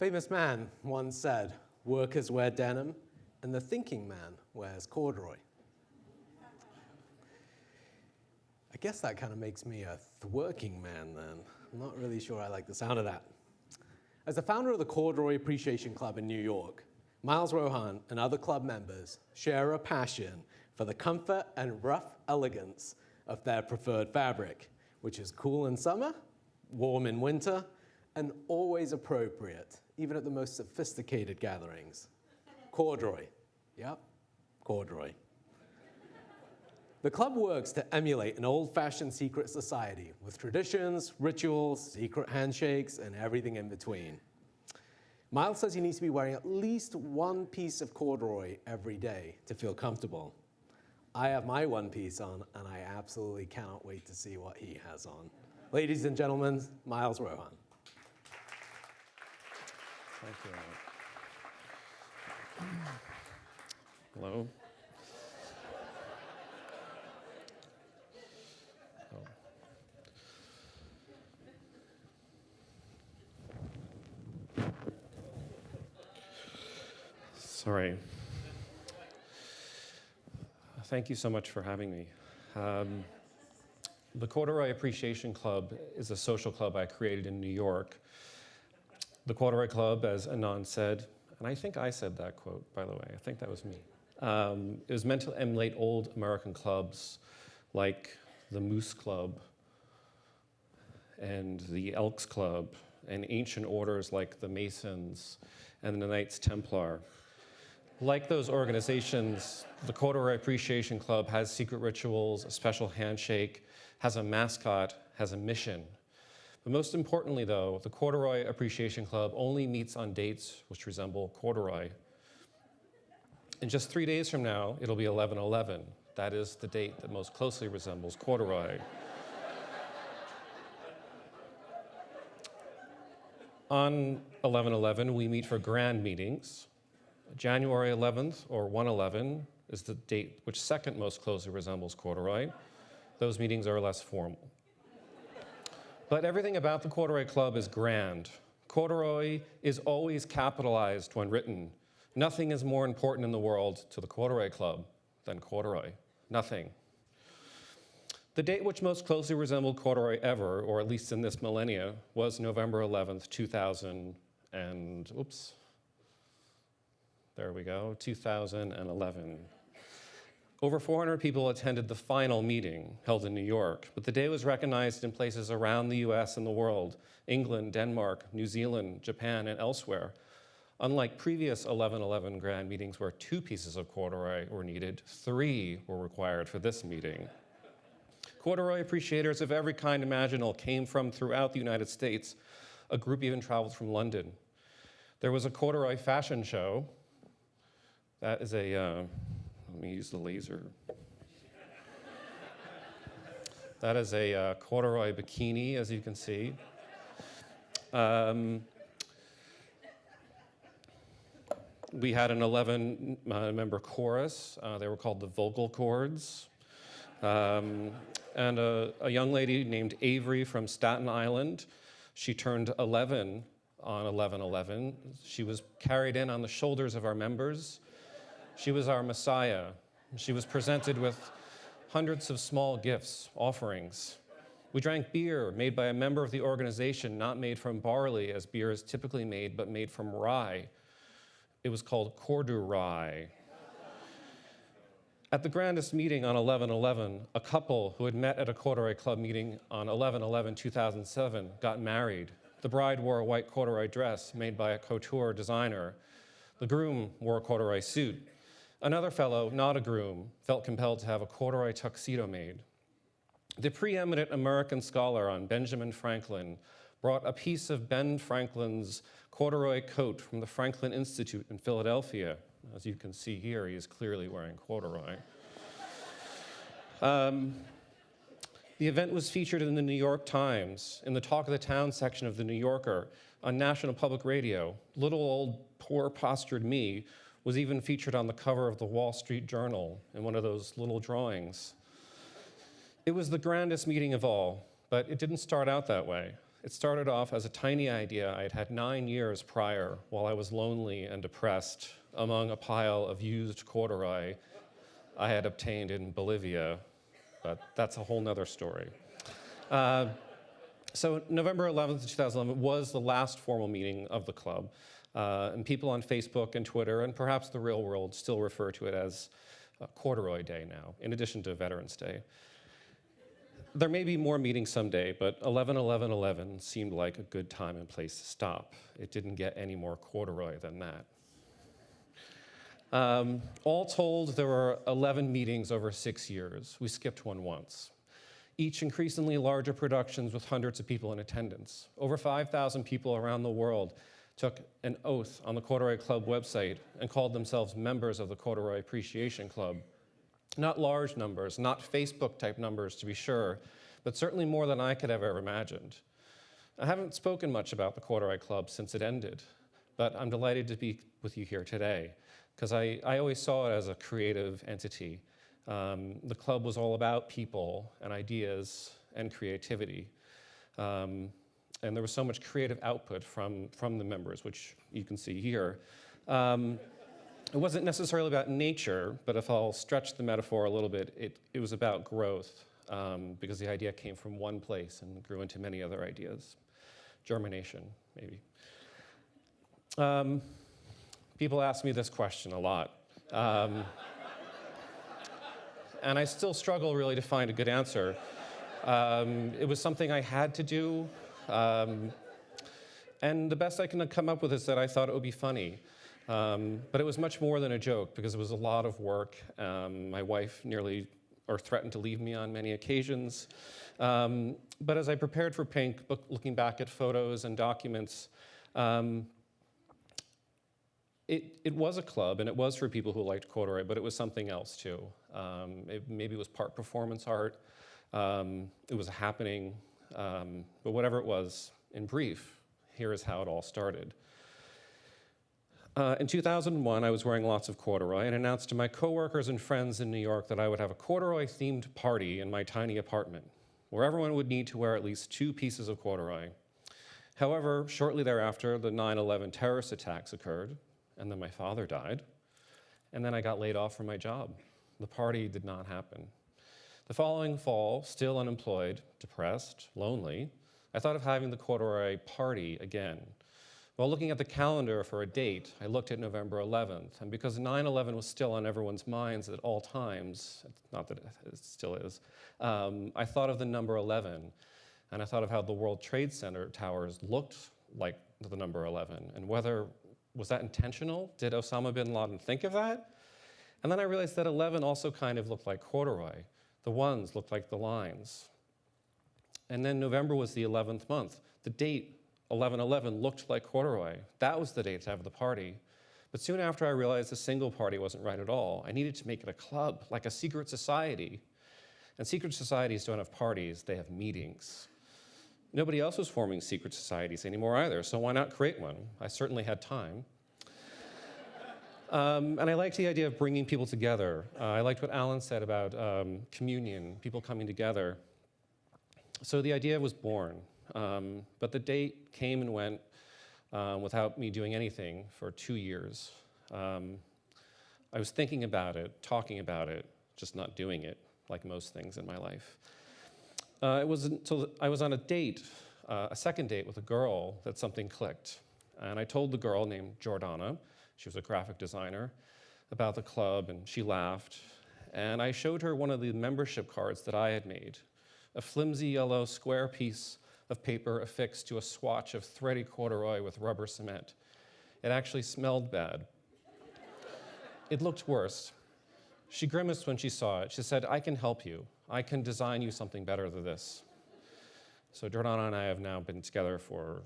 famous man once said, workers wear denim, and the thinking man wears corduroy. I guess that kind of makes me a working man then. I'm not really sure I like the sound of that. As the founder of the Corduroy Appreciation Club in New York, Miles Rohan and other club members share a passion for the comfort and rough elegance of their preferred fabric, which is cool in summer, warm in winter, and always appropriate, even at the most sophisticated gatherings. Corduroy. Yep, corduroy. The club works to emulate an old-fashioned secret society with traditions, rituals, secret handshakes, and everything in between. Miles says he needs to be wearing at least one piece of corduroy every day to feel comfortable. I have my one piece on, and I absolutely cannot wait to see what he has on. Ladies and gentlemen, Miles Rohan. Thank you. Hello. Sorry. Thank you so much for having me. The Corduroy Appreciation Club is a social club I created in New York. The Corduroy Club, as Anand said, and I think I said that quote, by the way, I think that was me. It was meant to emulate old American clubs like the Moose Club and the Elks Club and ancient orders like the Masons and the Knights Templar. Like those organizations, the Corduroy Appreciation Club has secret rituals, a special handshake, has a mascot, has a mission. But most importantly, though, the Corduroy Appreciation Club only meets on dates which resemble corduroy. In just 3 days from now, it'll be 11/11. That is the date that most closely resembles corduroy. On 11/11, we meet for grand meetings. January 11th, or 1/11, is the date which second most closely resembles corduroy. Those meetings are less formal. But everything about the Corduroy Club is grand. Corduroy is always capitalized when written. Nothing is more important in the world to the Corduroy Club than corduroy. Nothing. The date which most closely resembled corduroy ever, or at least in this millennia, was November 11th, 2011. Over 400 people attended the final meeting held in New York, but the day was recognized in places around the US and the world, England, Denmark, New Zealand, Japan, and elsewhere. Unlike previous 11/11 grand meetings where 2 pieces of corduroy were needed, 3 were required for this meeting. Corduroy appreciators of every kind imaginable came from throughout the United States. A group even traveled from London. There was a corduroy fashion show. That is a, let me use the laser. That is a corduroy bikini, as you can see. We had an 11-member chorus. They were called the Vocal Chords. And a young lady named Avery from Staten Island. She turned 11 on 11/11. She was carried in on the shoulders of our members. She was our Messiah. She was presented with hundreds of small gifts, offerings. We drank beer made by a member of the organization, not made from barley as beer is typically made, but made from rye. It was called corduroy. At the grandest meeting on 11/11, a couple who had met at a Corduroy Club meeting on 11/11/2007 got married. The bride wore a white corduroy dress made by a couture designer. The groom wore a corduroy suit. Another fellow, not a groom, felt compelled to have a corduroy tuxedo made. The preeminent American scholar on Benjamin Franklin brought a piece of Ben Franklin's corduroy coat from the Franklin Institute in Philadelphia. As you can see here, he is clearly wearing corduroy. The event was featured in the New York Times, in the Talk of the Town section of the New Yorker, on National Public Radio. Little old poor postured me was even featured on the cover of the Wall Street Journal in one of those little drawings. It was the grandest meeting of all, but it didn't start out that way. It started off as a tiny idea I had had 9 years prior while I was lonely and depressed among a pile of used corduroy I had obtained in Bolivia, but that's a whole nother story. So November 11th, 2011 was the last formal meeting of the club, and people on Facebook and Twitter, and perhaps the real world, still refer to it as Corduroy Day now, in addition to Veterans Day. There may be more meetings someday, but 11/11/11 seemed like a good time and place to stop. It didn't get any more corduroy than that. All told, there were 11 meetings over 6 years. We skipped one once. Each increasingly larger productions with hundreds of people in attendance. Over 5,000 people around the world took an oath on the Corduroy Club website and called themselves members of the Corduroy Appreciation Club. Not large numbers, not Facebook-type numbers to be sure, but certainly more than I could have ever imagined. I haven't spoken much about the Corduroy Club since it ended, but I'm delighted to be with you here today, because I always saw it as a creative entity. The club was all about people and ideas and creativity. And there was so much creative output from the members, which you can see here. It wasn't necessarily about nature, but if I'll stretch the metaphor a little bit, it was about growth, because the idea came from one place and grew into many other ideas. Germination, maybe. People ask me this question a lot. And I still struggle really to find a good answer. It was something I had to do, and the best I can come up with is that I thought it would be funny. But it was much more than a joke, because it was a lot of work. My wife nearly threatened to leave me on many occasions. But as I prepared for PINC, looking back at photos and documents, it was a club, and it was for people who liked corduroy, but it was something else too. Maybe it was part performance art, it was a happening, but whatever it was, in brief, here is how it all started. In 2001, I was wearing lots of corduroy and announced to my coworkers and friends in New York that I would have a corduroy-themed party in my tiny apartment, where everyone would need to wear at least 2 pieces of corduroy. However, shortly thereafter, the 9/11 terrorist attacks occurred, and then my father died, and then I got laid off from my job. The party did not happen. The following fall, still unemployed, depressed, lonely, I thought of having the corduroy party again. While looking at the calendar for a date, I looked at November 11th, and because 9/11 was still on everyone's minds at all times, not that it still is, I thought of the number 11, and I thought of how the World Trade Center towers looked like the number 11, and whether, was that intentional? Did Osama bin Laden think of that? And then I realized that 11 also kind of looked like corduroy. The ones looked like the lines. And then November was the 11th month. The date, 11/11, looked like corduroy. That was the date to have the party. But soon after, I realized a single party wasn't right at all. I needed to make it a club, like a secret society. And secret societies don't have parties, they have meetings. Nobody else was forming secret societies anymore either, so why not create one? I certainly had time. And I liked the idea of bringing people together. I liked what Alan said about communion, people coming together. So the idea was born. But the date came and went without me doing anything for 2 years. I was thinking about it, talking about it, just not doing it, like most things in my life. It was until I was on a date, a second date with a girl, that something clicked. And I told the girl named Jordana, she was a graphic designer, about the club, and she laughed. And I showed her one of the membership cards that I had made, a flimsy yellow square piece of paper affixed to a swatch of thready corduroy with rubber cement. It actually smelled bad. It looked worse. She grimaced when she saw it. She said, "I can help you. I can design you something better than this." So Jordana and I have now been together for,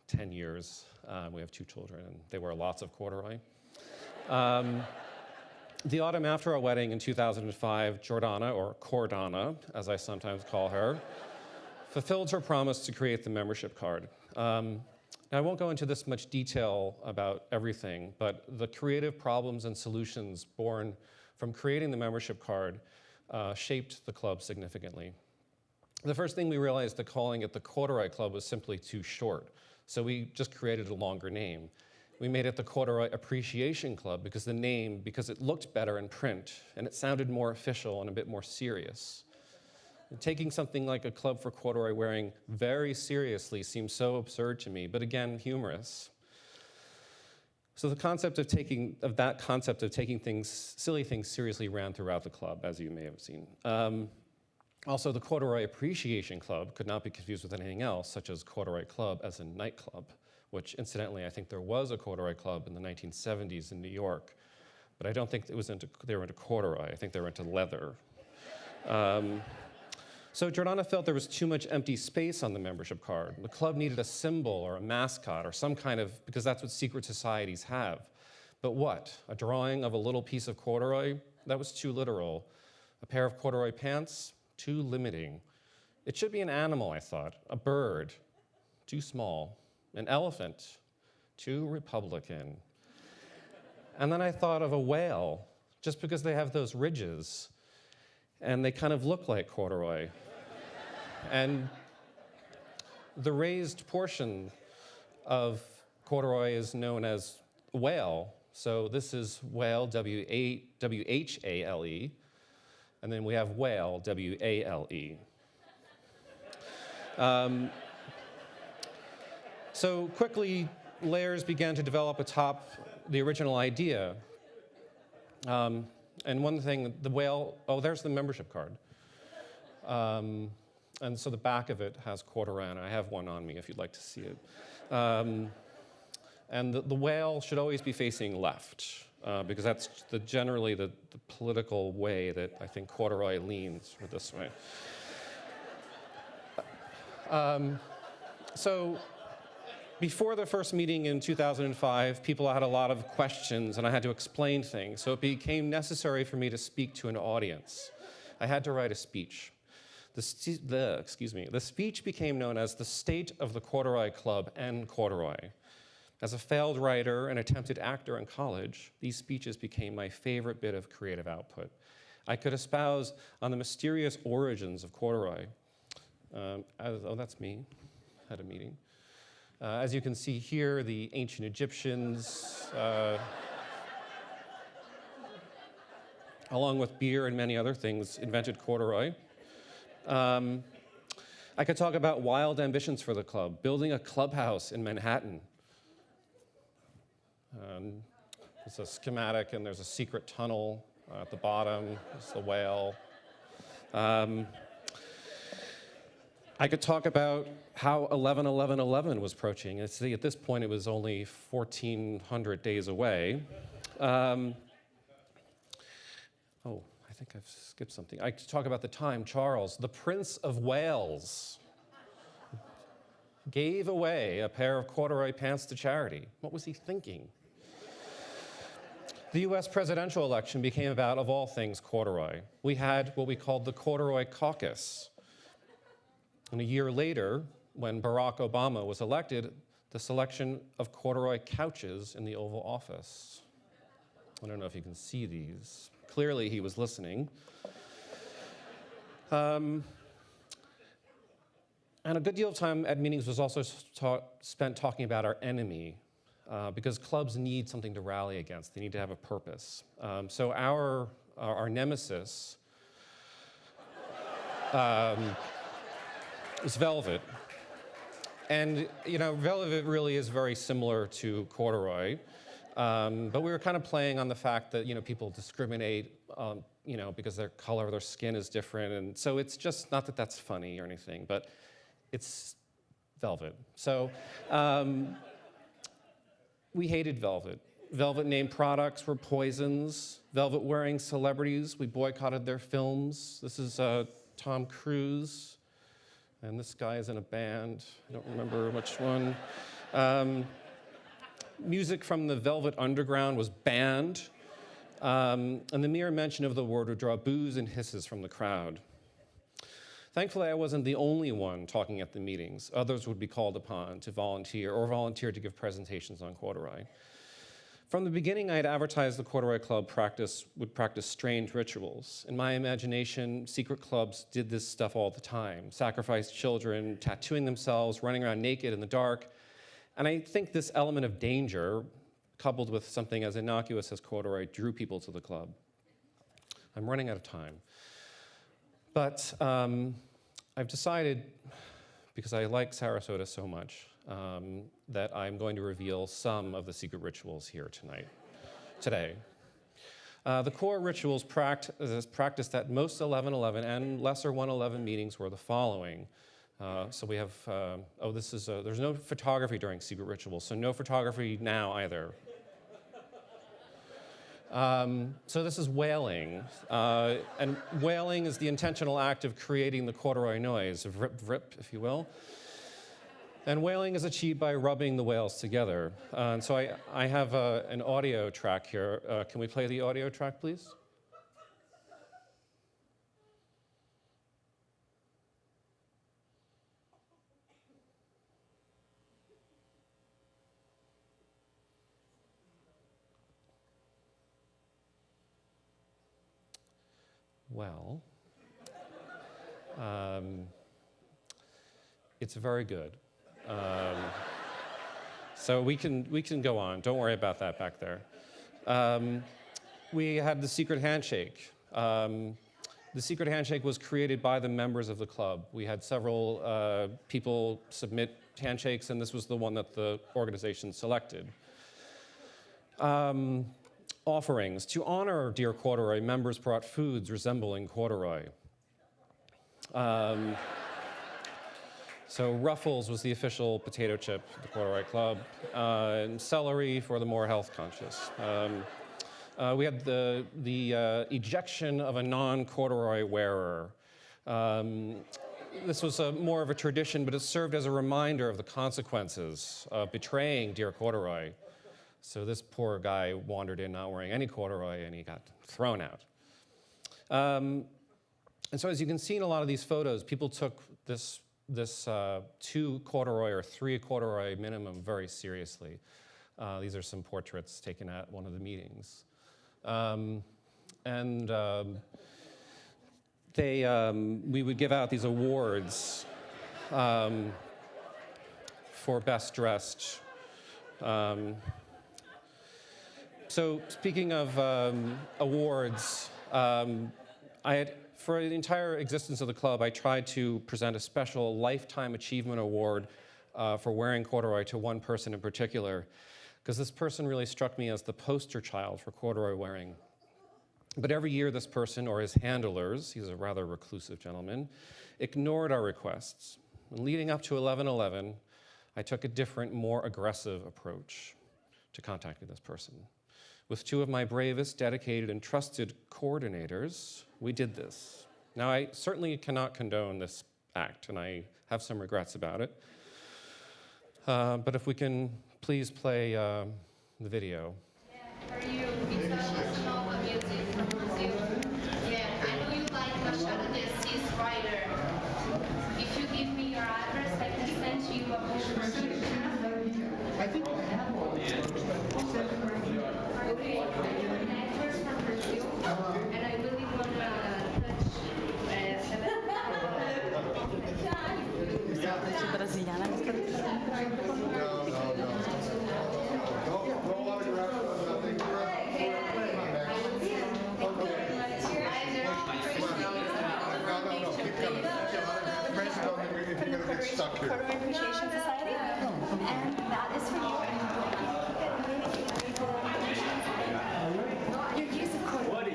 10 years. We have 2 children, and they wear lots of corduroy. The autumn after our wedding in 2005, Jordana, or Cordana, as I sometimes call her, fulfilled her promise to create the membership card. Now, I won't go into this much detail about everything, but the creative problems and solutions born from creating the membership card shaped the club significantly. The first thing we realized that calling it the Corduroy Club was simply too short, so we just created a longer name. We made it the Corduroy Appreciation Club because it looked better in print, and it sounded more official and a bit more serious. And taking something like a club for corduroy wearing very seriously seemed so absurd to me, but again, humorous. So the concept of taking silly things seriously ran throughout the club, as you may have seen. Also, the Corduroy Appreciation Club could not be confused with anything else, such as Corduroy Club as a nightclub, which incidentally, I think there was a corduroy club in the 1970s in New York, but I don't think they were into corduroy. I think they were into leather. So Jordana felt there was too much empty space on the membership card. The club needed a symbol or a mascot or some kind of, because that's what secret societies have. But what? A drawing of a little piece of corduroy? That was too literal. A pair of corduroy pants? Too limiting. It should be an animal, I thought. A bird? Too small. An elephant? Too Republican. And then I thought of a whale, just because they have those ridges, and they kind of look like corduroy. And the raised portion of corduroy is known as whale. So this is whale, W-H-A-L-E, and then we have whale, W-A-L-E. So quickly, layers began to develop atop the original idea. And one thing, the whale, there's the membership card. And so the back of it has corduroy, and I have one on me if you'd like to see it. And the whale should always be facing left, because that's generally the political way that I think corduroy leans, or this way. So before the first meeting in 2005, people had a lot of questions, and I had to explain things. So it became necessary for me to speak to an audience. I had to write a speech. The speech became known as the State of the Corduroy Club and Corduroy. As a failed writer and attempted actor in college, these speeches became my favorite bit of creative output. I could espouse on the mysterious origins of corduroy. That's me, had a meeting. As you can see here, the ancient Egyptians, along with beer and many other things, invented corduroy. I could talk about wild ambitions for the club, building a clubhouse in Manhattan. It's a schematic, and there's a secret tunnel at the bottom. There's the whale. I could talk about how 11/11/11 was approaching. See, at this point, it was only 1,400 days away. I think I've skipped something. I could talk about the time Charles, the Prince of Wales, gave away a pair of corduroy pants to charity. What was he thinking? The US presidential election became about, of all things, corduroy. We had what we called the Corduroy Caucus. And a year later, when Barack Obama was elected, the selection of corduroy couches in the Oval Office. I don't know if you can see these. Clearly, he was listening. And a good deal of time at meetings was also spent talking about our enemy, because clubs need something to rally against. They need to have a purpose. So our nemesis is velvet. And, velvet really is very similar to corduroy. But we were kind of playing on the fact that, people discriminate, because their color, their skin is different. And so it's just, not that that's funny or anything, but it's velvet. So we hated velvet. Velvet named products were poisons. Velvet wearing celebrities, we boycotted their films. This is Tom Cruise. And this guy is in a band. I don't remember which one. Music from the Velvet Underground was banned, and the mere mention of the word would draw boos and hisses from the crowd. Thankfully, I wasn't the only one talking at the meetings. Others would be called upon to volunteer to give presentations on corduroy. From the beginning, I had advertised the Corduroy Club would practice strange rituals. In my imagination, secret clubs did this stuff all the time, sacrificed children, tattooing themselves, running around naked in the dark. And I think this element of danger, coupled with something as innocuous as corduroy, drew people to the club. I'm running out of time. But I've decided, because I like Sarasota so much, that I'm going to reveal some of the secret rituals here today. The core rituals practiced at most 1111 and lesser 111 meetings were the following. So we have, there's no photography during secret rituals, so no photography now either. So this is wailing, and wailing is the intentional act of creating the corduroy noise, of rip, rip, if you will. And wailing is achieved by rubbing the whales together. And so I have an audio track here. Can we play the audio track, please? Well, it's very good. So we can go on. Don't worry about that back there. We had the Secret Handshake. The Secret Handshake was created by the members of the club. We had several people submit handshakes, and this was the one that the organization selected. Offerings. To honor dear corduroy, members brought foods resembling corduroy. So Ruffles was the official potato chip of the Corduroy Club, and celery for the more health conscious. We had the ejection of a non-corduroy wearer. This was more of a tradition, but it served as a reminder of the consequences of betraying dear corduroy. So this poor guy wandered in not wearing any corduroy, and he got thrown out. And so as you can see in a lot of these photos, people took this 2 corduroy or 3 corduroy minimum very seriously. These are some portraits taken at one of the meetings. We would give out these awards for best dressed. So speaking of awards, for the entire existence of the club, I tried to present a special Lifetime Achievement Award for wearing corduroy to one person in particular, because this person really struck me as the poster child for corduroy wearing. But every year this person, or his handlers, he's a rather reclusive gentleman, ignored our requests. And leading up to 11/11, I took a different, more aggressive approach to contacting this person. With 2 of my bravest, dedicated, and trusted coordinators, we did this. Now, I certainly cannot condone this act, and I have some regrets about it. But if we can please play the video. For you, it's a nova music from Brazil. Yeah, I know you like Machado de Assis writer. If you give me your address, I can send you a book for you. I think I have one. Okay, your networks from Brazil, and I really want to touch brasiliana, Corduroy Appreciation Society, and that is for you. Your use of corduroy.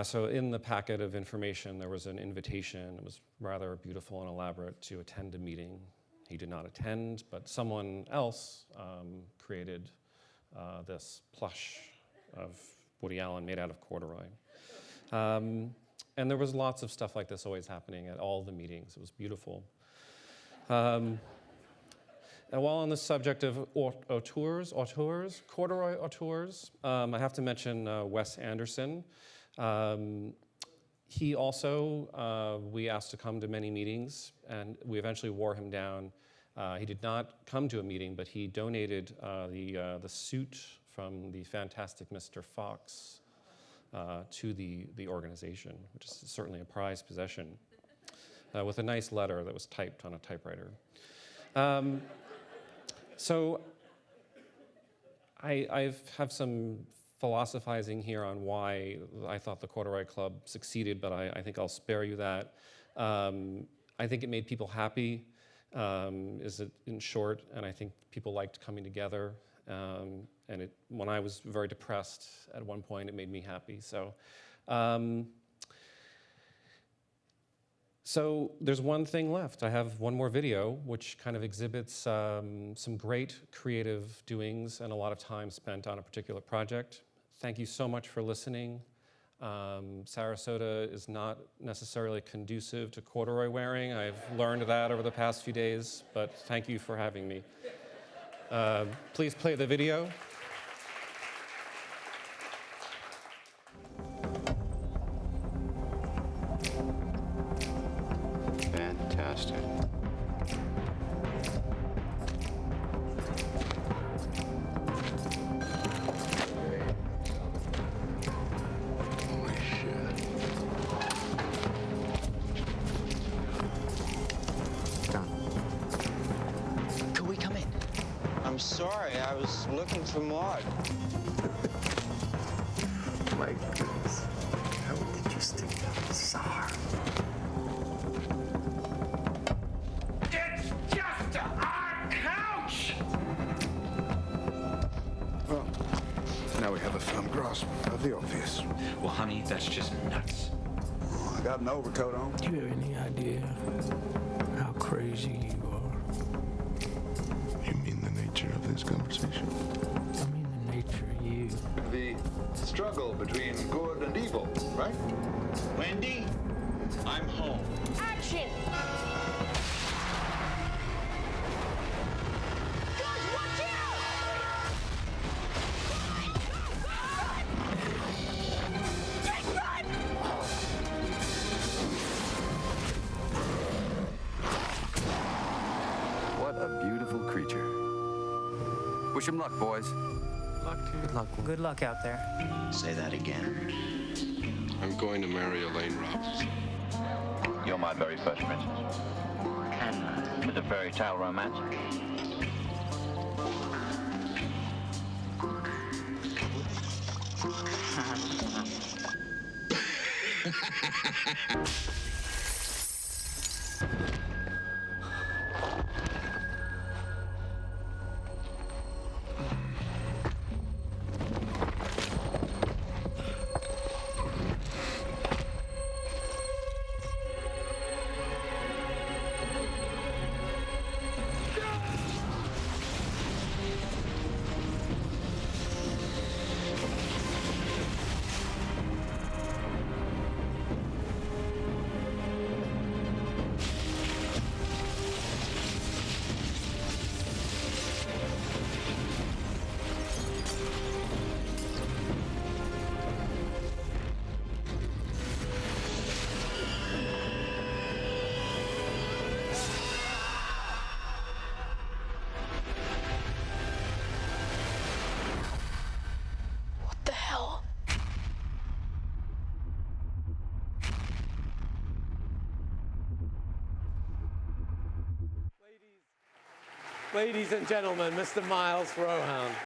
So in the packet of information, there was an invitation. It was rather beautiful and elaborate to attend a meeting. He did not attend, but someone else created this plush of Woody Allen made out of corduroy. And there was lots of stuff like this always happening at all the meetings. It was beautiful. And while on the subject of auteurs, corduroy auteurs, I have to mention Wes Anderson. He also, we asked to come to many meetings, and we eventually wore him down. He did not come to a meeting, but he donated the suit from the fantastic Mr. Fox to the organization, which is certainly a prized possession, with a nice letter that was typed on a typewriter. So I have some philosophizing here on why I thought the Corduroy Club succeeded, but I think I'll spare you that. I think it made people happy, is it in short, and I think people liked coming together. And when I was very depressed at one point, it made me happy. So there's one thing left. I have one more video, which kind of exhibits some great creative doings and a lot of time spent on a particular project. Thank you so much for listening. Sarasota is not necessarily conducive to corduroy wearing. I've learned that over the past few days, but thank you for having me. Please play the video. Fantastic. Holy shit. Done. Could we come in? I'm sorry, I was looking for Mark. My goodness. How did you stick that bizarre? It's just our couch! Well, now we have a firm grasp of the obvious. Well, honey, that's just nuts. I got an overcoat on. Do you have any idea how crazy you are? You mean the nature of this conversation? I mean the nature of you. The struggle between good and evil, right? Wendy, I'm home. Action! Guys, watch out! Run! What a beautiful creature. Wish him luck, boys. Good luck. Good luck out there. Say that again. I'm going to marry Elaine Robinson. You're my very first princess. And with a fairy tale romance. Ladies and gentlemen, Mr. Miles Rohan.